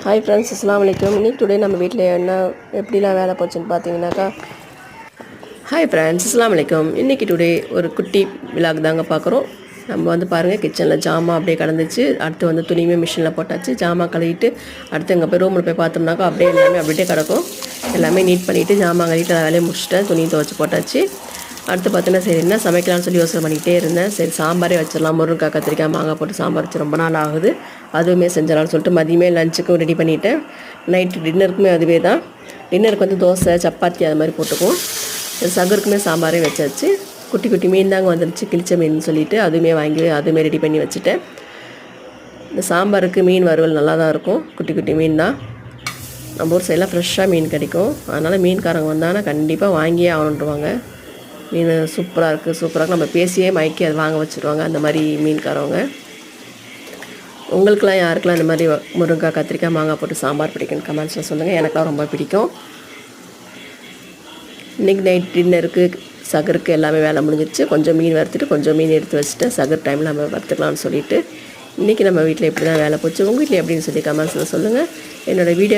Hi friends, அஸ்ஸலாமு அலைக்கும். இன்றைக்கி டுடே நம்ம வீட்டில் என்ன எப்படிலாம் வேலை போச்சுன்னு பார்த்தீங்கன்னாக்கா, ஹாய் ஃப்ரெண்ட்ஸ், அஸ்ஸலாமு அலைக்கும். இன்றைக்கி டுடே ஒரு குட்டி விலாக் தாங்க பார்க்குறோம். நம்ம வந்து பாருங்கள், கிச்சனில் ஜாமான் அப்படியே கடந்துச்சு. அடுத்து வந்து துணியுமே மிஷினில் போட்டாச்சு. ஜாமான் கழுவிட்டு அடுத்து எங்கள் போய் ரூமில் போய் பார்த்தோம்னாக்கா அப்படியே எல்லாமே அப்படியே கிடக்கும். எல்லாமே நீட் பண்ணிவிட்டு ஜாமான் கழுவிட்டு அதை வேலையை முடிச்சுட்டேன். துணி துவைச்சி போட்டாச்சு. அடுத்து பார்த்தீங்கன்னா சரி என்ன சமைக்கலாம்னு சொல்லி யோசனை பண்ணிக்கிட்டே இருந்தேன். சரி சாம்பாரே வச்சிடலாம், முருங்கைக்காய் கத்திரிக்காய் மாங்காய் போட்டு சாம்பார் வச்சு ரொம்ப நாள் ஆகுது, அதுவுமே செஞ்சிடலாம்னு சொல்லிட்டு மதியமே லஞ்சுக்கும் ரெடி பண்ணிவிட்டேன். நைட்டு டின்னருக்குமே அதுவே தான். டின்னருக்கு வந்து தோசை சப்பாத்தி அது மாதிரி போட்டுக்குவோம். சகருக்குமே சாம்பாரே வச்சாச்சு. குட்டி குட்டி மீன் தாங்க வந்துருச்சு, கிழிச்ச மீன் சொல்லிவிட்டு அதுவுமே வாங்கி அதுவுமே ரெடி பண்ணி வச்சுட்டேன். இந்த சாம்பாருக்கு மீன் வறுவல் நல்லா தான் இருக்கும். குட்டி குட்டி மீன் தான். நம்ம ஊர் சைடெலாம் ஃப்ரெஷ்ஷாக மீன் கிடைக்கும். அதனால் மீன்காரங்க வந்தாங்கன்னா கண்டிப்பாக வாங்கியே ஆகணுன்றுவாங்க. மீன் சூப்பராக இருக்குது, நம்ம பேசியே மயக்கி அதை வாங்க வச்சுருவாங்க அந்த மாதிரி மீன்காரவங்க. உங்களுக்கெலாம் யாருக்கெல்லாம் இந்த மாதிரி முருங்கைக்காய் கத்திரிக்காய் மாங்காய் போட்டு சாம்பார் பிடிக்குன்னு கமெண்ட்ஸில் சொல்லுங்கள். எனக்குலாம் ரொம்ப பிடிக்கும். இன்றைக்கி நைட் டின்னருக்கு சகருக்கு எல்லாமே வேலை முடிஞ்சிருச்சு. கொஞ்சம் மீன் வறுத்துட்டு கொஞ்சம் மீன் எடுத்து வச்சுட்டேன். சகர் டைமில் நம்ம வறுத்துக்கலாம்னு சொல்லிவிட்டு இன்றைக்கி நம்ம வீட்டில் எப்படி தான் வேலை போச்சு, உங்கள் வீட்டில் எப்படின்னு சொல்லி கமெண்ட்ஸில் சொல்லுங்கள். என்னோடய வீடியோ